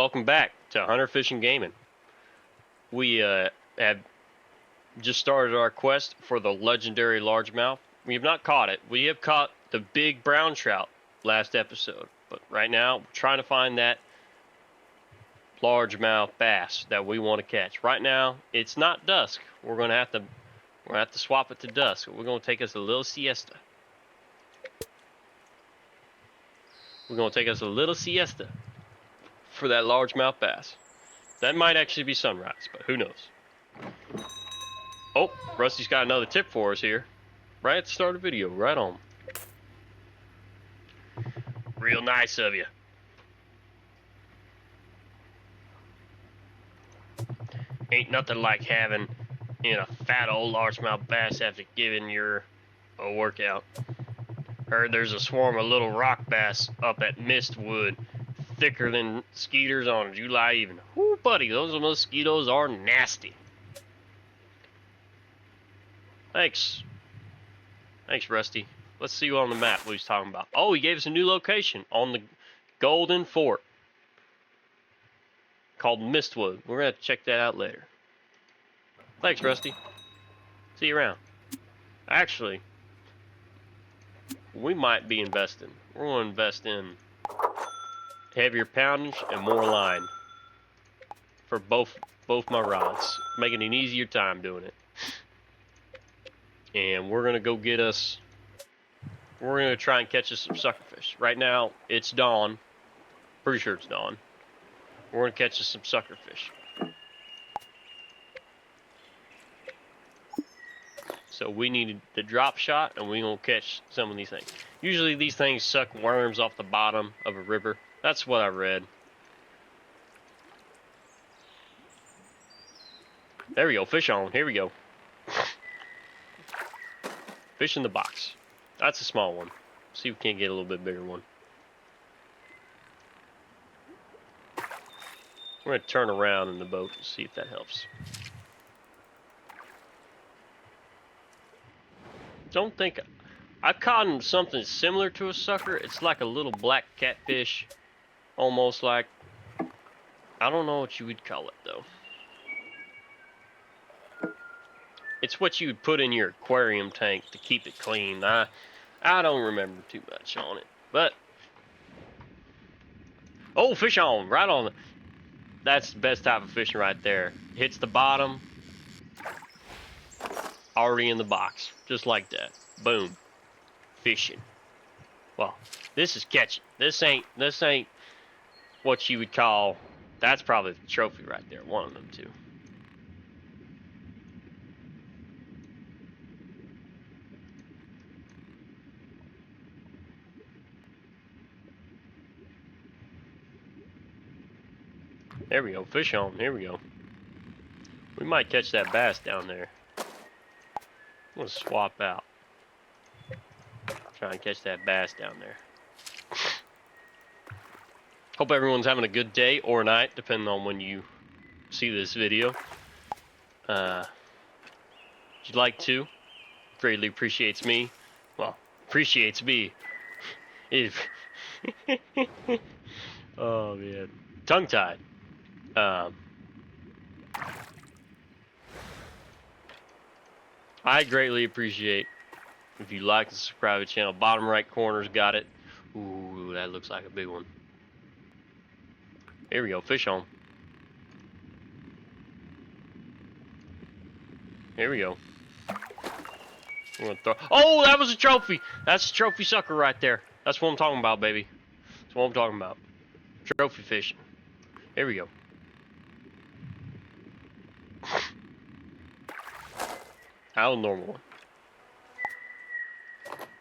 welcome back to Hunter Fishing Gaming. We have just started our quest for the legendary largemouth. We have not caught it. We have caught the big brown trout last episode, but right now we're trying to find that largemouth bass that we want to catch. Right now it's not dusk. We're gonna have to swap it to dusk. We're gonna take us a little siesta. We're gonna take us a little siesta for that largemouth bass. That might actually be sunrise, but who knows? Oh, Rusty's got another tip for us here. Right at the start of the video, right on. Real nice of you. Ain't nothing like having a fat old largemouth bass after giving your a workout. Heard there's a swarm of little rock bass up at Mistwood, thicker than skeeters on a July evening. Whoo, buddy, those mosquitoes are nasty. Thanks, Rusty. Let's see on the map what he's talking about. Oh, he gave us a new location on the Golden Fort called Mistwood. We're gonna have to check that out later. Thanks, Rusty. See you around. Actually, we might be investing. We're gonna invest in heavier poundage and more line for both my rods, making an easier time doing it. And we're gonna go get us. We're gonna try and catch us some suckerfish. Right now it's dawn. Pretty sure it's dawn. We're gonna catch us some suckerfish. So we need the drop shot, and we're gonna catch some of these things. Usually these things suck worms off the bottom of a river. That's what I read. There we go, fish on. Here we go. Fish in the box. That's a small one. See if we can't get a little bit bigger one. We're gonna turn around in the boat and see if that helps. Don't think I've caught something similar to a sucker. It's like a little black catfish, almost like, I don't know what you would call it though. It's what you would put in your aquarium tank to keep it clean. I don't remember too much on it, but oh, fish on, right on. That's the best type of fishing right there. Hits the bottom, already in the box, just like that. Boom, fishing. Well, this is catching. This ain't what you would call. That's probably the trophy right there. One of them two. There we go, fish on, here we go. We might catch that bass down there. I'm gonna swap out. Try and catch that bass down there. Hope everyone's having a good day or night, depending on when you see this video. If you'd like to, greatly appreciates me. Well, appreciates me. If oh man, tongue-tied. I greatly appreciate if you like and subscribe to the channel. Bottom right corner's got it. Ooh, that looks like a big one. Here we go, fish on. Here we go. We're gonna throw. Oh, that was a trophy. That's a trophy sucker right there. That's what I'm talking about, baby. That's what I'm talking about. Trophy fishing. Here we go. How normal one.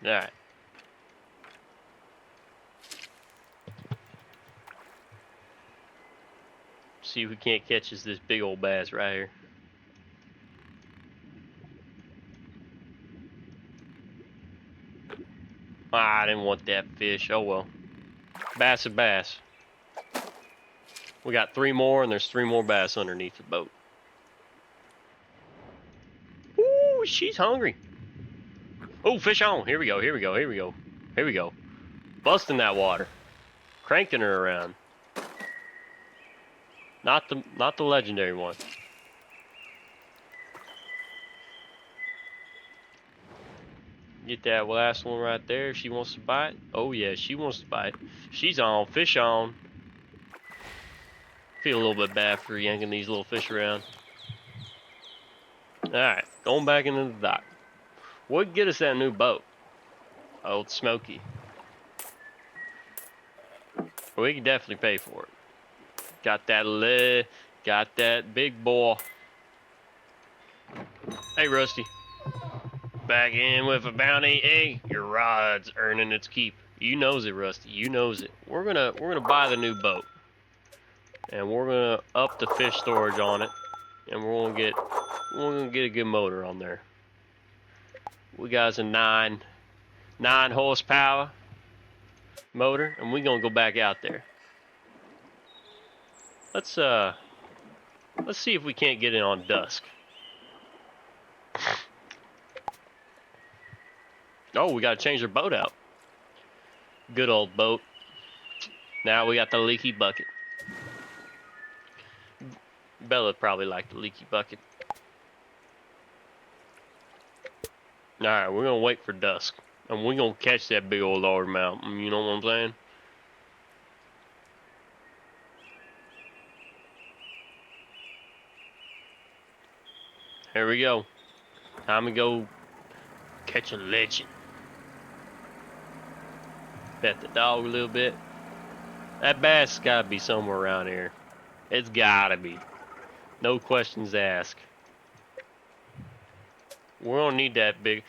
Alright. See if we can't catch this big old bass right here. Ah, I didn't want that fish. Oh well. Bass a bass. We got 3 more, and there's 3 more bass underneath the boat. Ooh, she's hungry. Oh, fish on. Here we go, here we go, here we go. Here we go. Busting that water. Cranking her around. Not the legendary one. Get that last one right there. She wants to bite. Oh yeah, she wants to bite. She's on. Fish on. Feel a little bit bad for yanking these little fish around. Alright, going back into the dock. What get us that new boat? Old Smoky. We can definitely pay for it. Got that big boy. Hey Rusty. Back in with a bounty. Hey, your rod's earning its keep. You knows it, Rusty. You knows it. We're gonna buy the new boat. And we're gonna up the fish storage on it. And we're gonna get a good motor on there. We got a 9 horsepower motor, and we're gonna go back out there. Let's see if we can't get it on dusk. Oh, we gotta change our boat out. Good old boat. Now we got the leaky bucket. Bella probably liked the leaky bucket. Alright, we're gonna wait for dusk. And we're gonna catch that big old largemouth. You know what I'm saying? Here we go. Time to go catch a legend. Pet the dog a little bit. That bass gotta be somewhere around here. It's gotta be. No questions asked. We're gonna need that big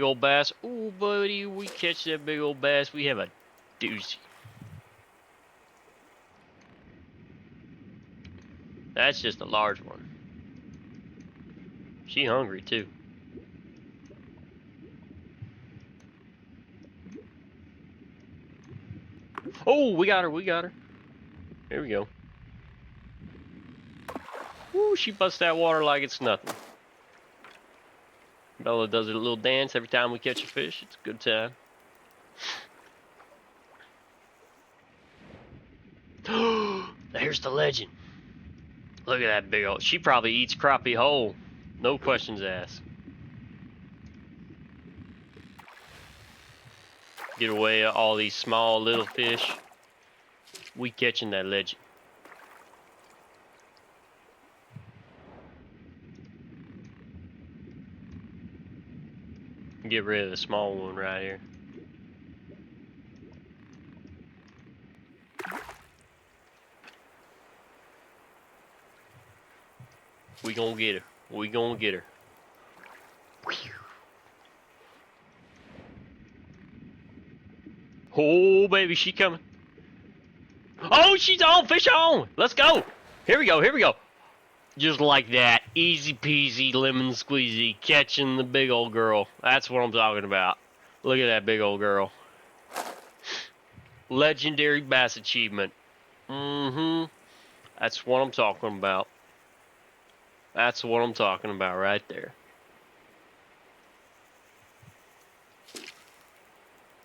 old bass. Ooh, buddy, we catch that big old bass. We have a doozy. That's just a large one. She hungry too. Oh, we got her. Here we go. Woo, she busts that water like it's nothing. Bella does a little dance every time we catch a fish. It's a good time. There's the legend. Look at that big old. She probably eats crappie whole. No questions asked. Get away all these small little fish. We catching that legend. Get rid of the small one right here. We gonna get her. We gonna get her. Oh, baby, she coming. Oh, she's on. Fish on. Let's go. Here we go. Just like that. Easy peasy, lemon squeezy. Catching the big old girl. That's what I'm talking about. Look at that big old girl. Legendary bass achievement. That's what I'm talking about. That's what I'm talking about right there.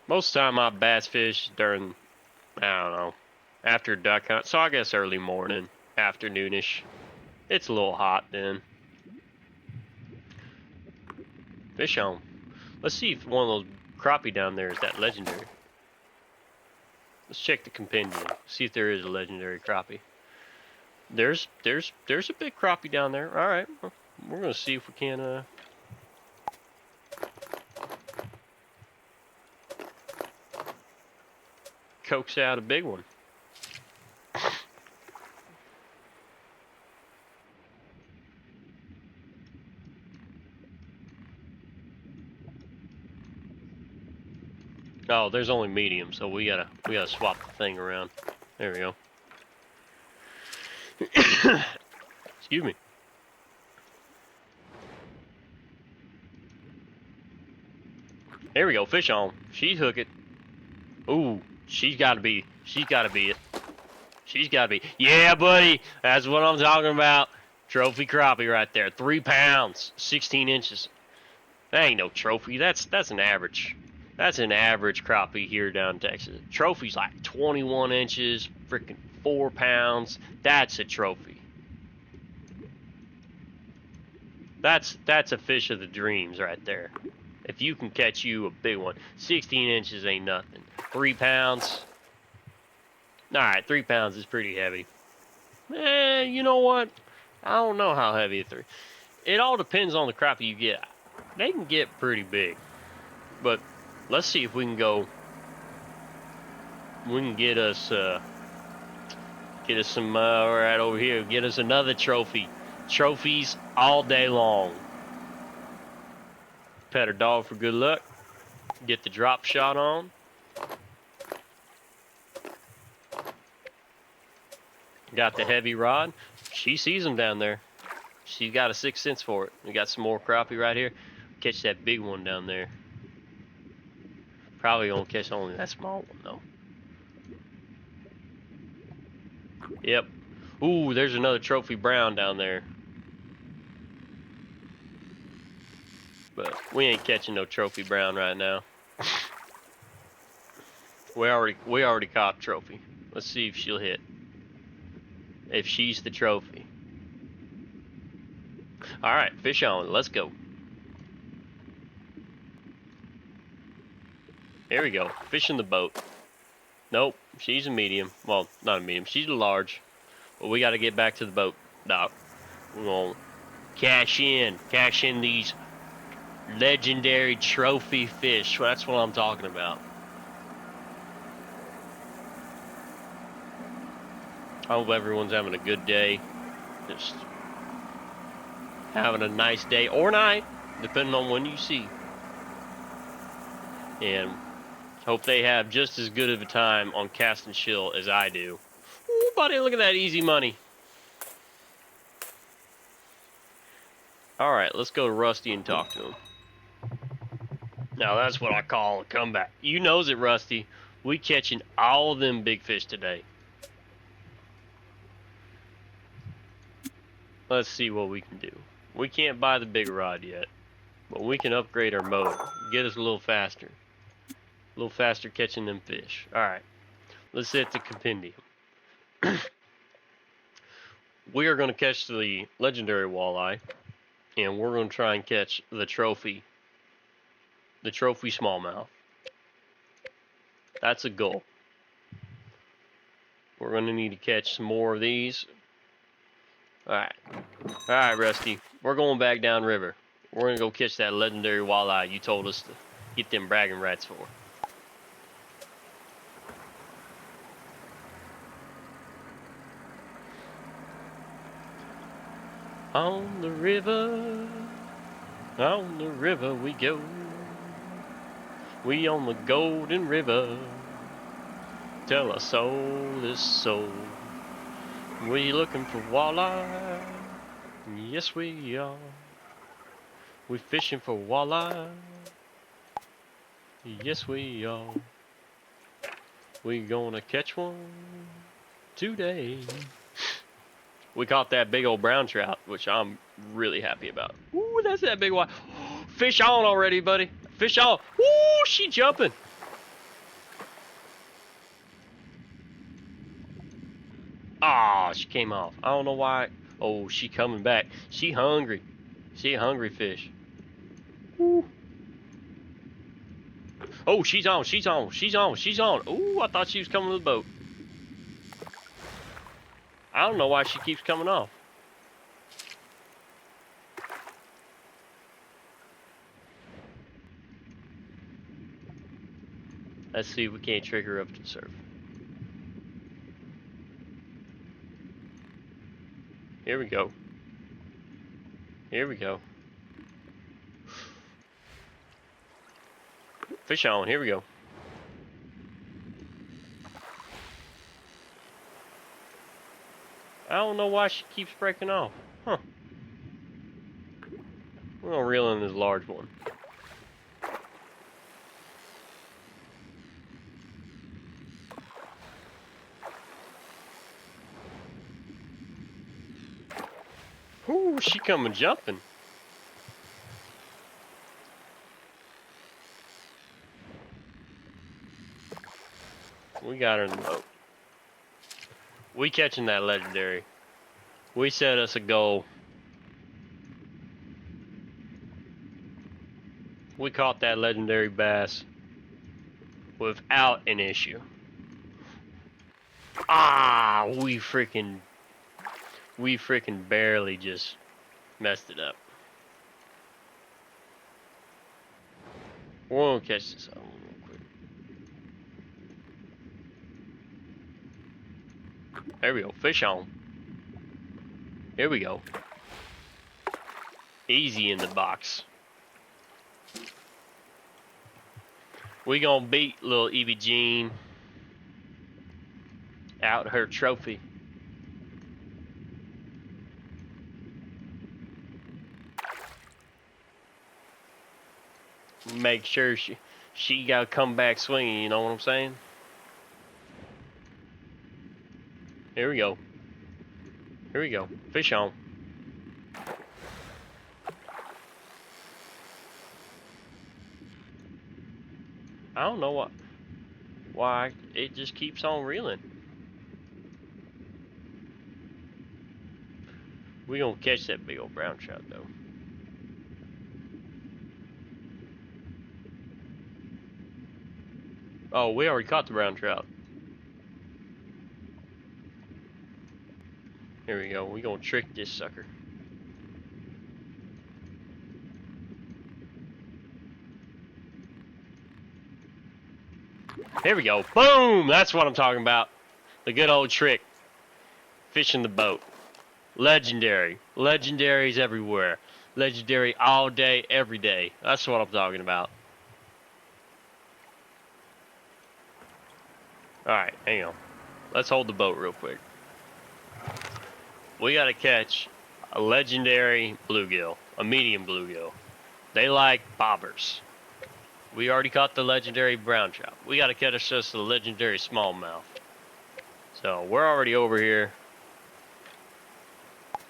Most of the time I bass fish during, I don't know, after duck hunt. So I guess early morning, afternoonish. It's a little hot then. Fish on. Let's see if one of those crappie down there is that legendary. Let's check the compendium. See if there is a legendary crappie. There's a big crappie down there. All right, we're gonna see if we can coax out a big one. Oh, there's only medium, so we gotta swap the thing around. There we go. Excuse me. There we go. Fish on. She's hooked. Ooh, she's gotta be it. She's gotta be. Yeah, buddy. That's what I'm talking about. Trophy crappie right there. 3 pounds, 16 inches. That ain't no trophy. That's an average. That's an average crappie here down in Texas. Trophy's like 21 inches, freaking 4 pounds. That's a trophy. That's a fish of the dreams right there. If you can catch you a big one. 16 inches ain't nothing. 3 pounds. Alright, 3 pounds is pretty heavy. You know what? I don't know how heavy a 3. It all depends on the crappie you get. They can get pretty big. But let's see if we can go. We can get us some right over here. Get us another trophy. Trophies all day long. Pet our dog for good luck. Get the drop shot on. Got the heavy rod. She sees them down there. She got a 6th sense for it. We got some more crappie right here. Catch that big one down there. Probably gonna catch only that small one though. Yep. Ooh, there's another trophy brown down there. But we ain't catching no trophy brown right now. We already caught trophy. Let's see if she'll hit. If she's the trophy. Alright, fish on. Let's go. Here we go. Fish in the boat. Nope, she's a medium. Well, not a medium. She's a large. But we got to get back to the boat, Doc. We're going to cash in these legendary trophy fish. That's what I'm talking about. I hope everyone's having a good day. Just having a nice day or night, depending on when you see. And hope they have just as good of a time on cast and chill as I do. Ooh, buddy, look at that easy money. Alright, let's go to Rusty and talk to him. Now that's what I call a comeback. You knows it, Rusty. We catching all of them big fish today. Let's see what we can do. We can't buy the big rod yet, but we can upgrade our mode. Get us a little faster. A little faster catching them fish. Alright, let's hit the compendium. We are going to catch the legendary walleye, and we're going to try and catch the trophy smallmouth. That's a goal. We're going to need to catch some more of these. Alright, Rusty. We're going back downriver. We're going to go catch that legendary walleye you told us to get them bragging rights for. On the river we go. We on the golden river. Tell our soul is soul. We looking for walleye? Yes, we are. We fishing for walleye? Yes, we are. We gonna catch one today. We caught that big old brown trout, which I'm really happy about. Ooh, that's that big one. Fish on already, buddy. Fish on. Ooh, she jumping. Ah, she came off. I don't know why. Oh, she coming back. She hungry. She a hungry fish. Ooh. Oh, she's on. She's on. She's on. She's on. Ooh, I thought she was coming to the boat. I don't know why she keeps coming off. Let's see if we can't trick her up to the surf. Here we go. Here we go. Fish on. Here we go. I don't know why she keeps breaking off. Huh. We're gonna reel in this large one. Ooh, she coming jumping. We got her in the boat. We catching that legendary. We set us a goal. We caught that legendary bass without an issue. Ah, we freaking barely just messed it up. We're gonna catch this other one real quick. There we go, fish on. Here we go. Easy in the box. We gonna beat little Evie Jean out her trophy. Make sure she gotta come back swinging, you know what I'm saying? Here we go. Here we go. Fish on. I don't know why it just keeps on reeling. We gonna catch that big old brown trout though. Oh, we already caught the brown trout. Here we go. We gonna trick this sucker. Here we go. Boom! That's what I'm talking about. The good old trick. Fishing the boat. Legendary. Legendaries everywhere. Legendary all day, every day. That's what I'm talking about. Alright, hang on. Let's hold the boat real quick. We gotta catch a legendary bluegill. A medium bluegill. They like bobbers. We already caught the legendary brown trout. We gotta catch us the legendary smallmouth. So we're already over here.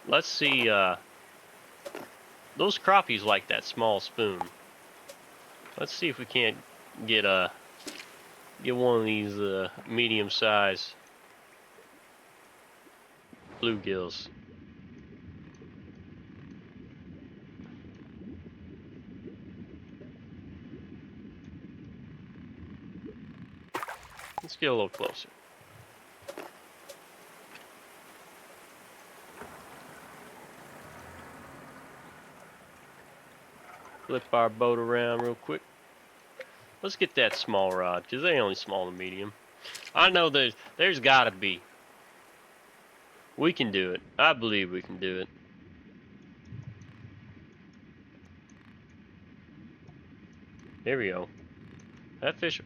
Let's see, those crappies like that small spoon. Let's see if we can't get one of these medium size bluegills. Let's get a little closer. Flip our boat around real quick. Let's get that small rod, because they only small and medium. I know there's gotta be. We can do it. I believe we can do it. Here we go. That fish,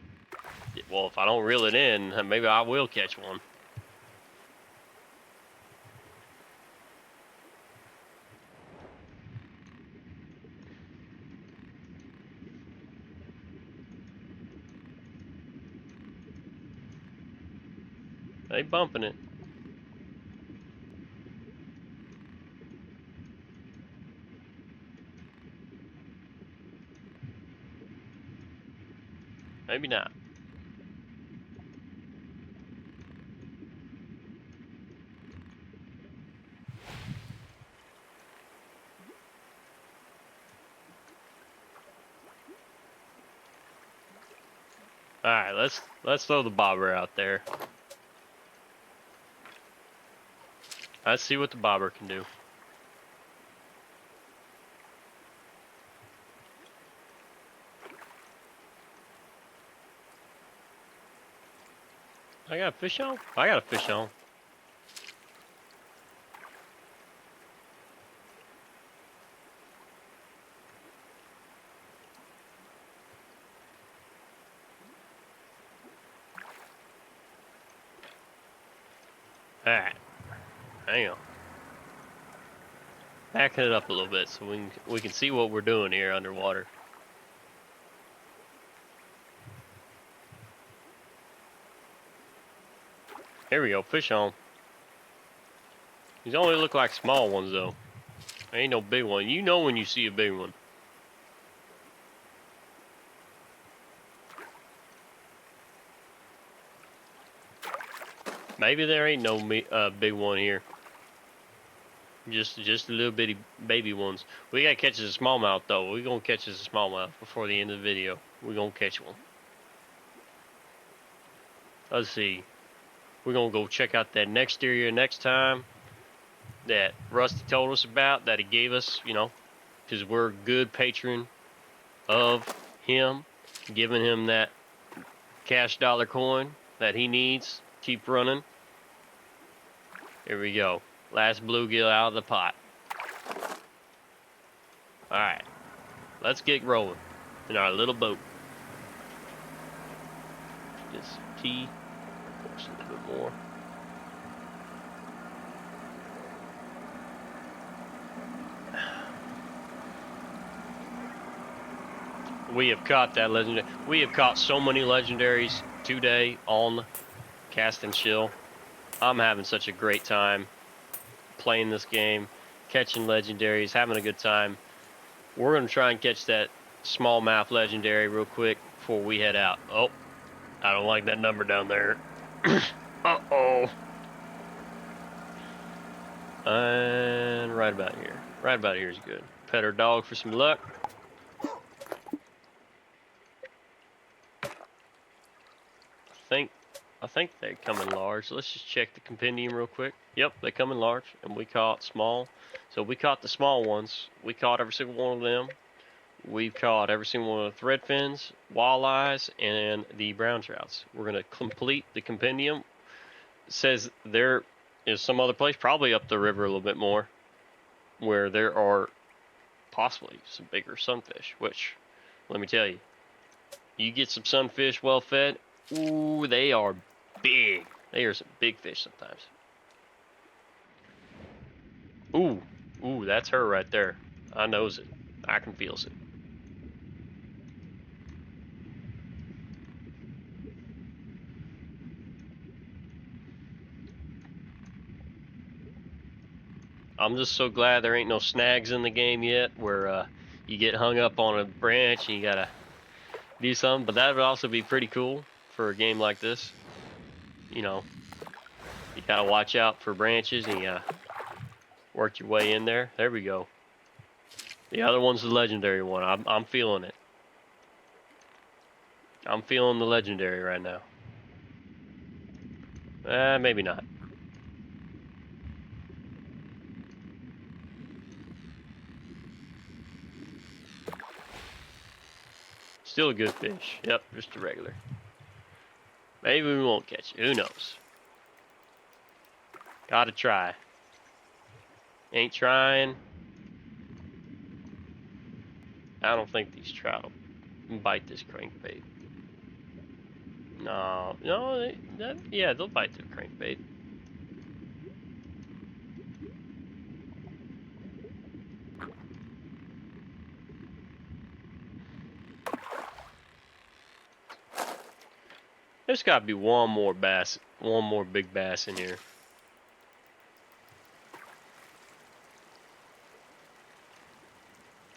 well, if I don't reel it in, maybe I will catch one. They bumping it. Maybe not. All right, let's throw the bobber out there. Let's see what the bobber can do. I got a fish on? I got a fish on. Alright. Hang on. Backing it up a little bit so we can see what we're doing here underwater. Here we go, fish on. These only look like small ones though. There ain't no big one. You know when you see a big one. Maybe there ain't no big one here. Just a little bitty baby ones. We gotta catch us a smallmouth though. We gonna catch us a smallmouth before the end of the video. We gonna catch one. Let's see. We're gonna go check out that next area next time that Rusty told us about, that he gave us, you know, because we're a good patron of him, giving him that cash dollar coin that he needs. Keep running. Here we go. Last bluegill out of the pot. Alright. Let's get rolling in our little boat. Just tea. Just a little bit more. We have caught that legendary. We have caught so many legendaries today on Cast and Chill. I'm having such a great time playing this game, catching legendaries, having a good time. We're going to try and catch that smallmouth legendary real quick before we head out. Oh, I don't like that number down there. Uh-oh. And right about here. Right about here is good. Pet our dog for some luck. I think they come in large. Let's just check the compendium real quick. Yep, they come in large, and we caught small. So we caught the small ones. We caught every single one of them. We've caught every single one of the threadfins, walleyes, and the brown trouts. We're going to complete the compendium. It says there is some other place, probably up the river a little bit more, where there are possibly some bigger sunfish, which, let me tell you, you get some sunfish well fed, ooh, they are big. They are some big fish sometimes. Ooh, that's her right there. I knows it. I can feels it. I'm just so glad there ain't no snags in the game yet where you get hung up on a branch and you gotta do something. But that would also be pretty cool for a game like this. You know, you gotta watch out for branches and you gotta work your way in there. There we go. The other one's the legendary one. I'm feeling it. I'm feeling the legendary right now. Maybe not. Still a good fish. Yep, just a regular. Maybe we won't catch it. Who knows? Gotta try. Ain't trying. I don't think these trout will bite this crankbait. No, yeah, they'll bite the crankbait. There's gotta be one more bass, one more big bass in here.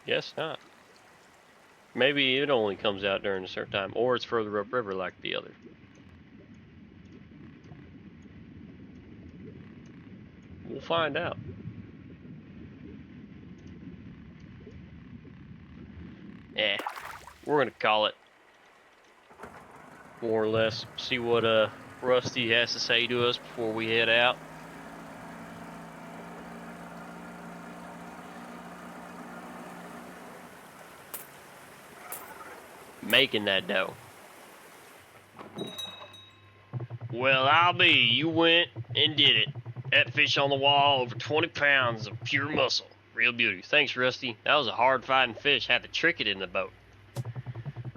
Guess not. Maybe it only comes out during a certain time, or it's further upriver like the other. We'll find out. Yeah, we're gonna call it. More or less. See what Rusty has to say to us before we head out. Making that dough. Well, I'll be. You went and did it. That fish on the wall, over 20 pounds of pure muscle. Real beauty. Thanks, Rusty. That was a hard fighting fish. Had to trick it in the boat.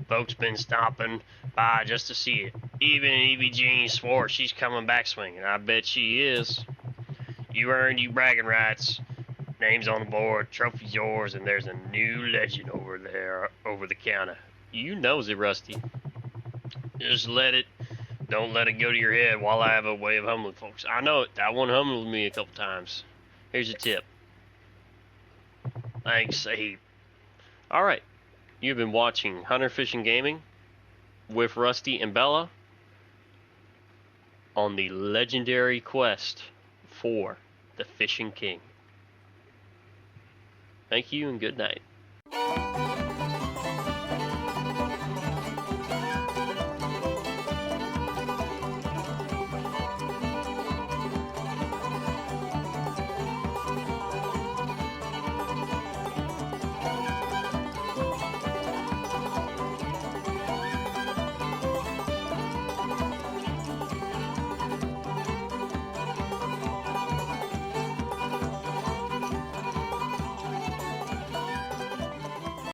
Folks been stomping by just to see it. Even Evie Jean swore she's coming back swinging. I bet she is. You earned you bragging rights. Name's on the board, trophy's yours, and there's a new legend over there, over the counter. You knows it, Rusty. Just don't let it go to your head while I have a way of humbling folks. I know it. That one humbled me a couple times. Here's a tip. Thanks a heap. Alright. You've been watching Hunter Fishing Gaming with Rusty and Bella. on the legendary quest for the Fishing King. Thank you and good night.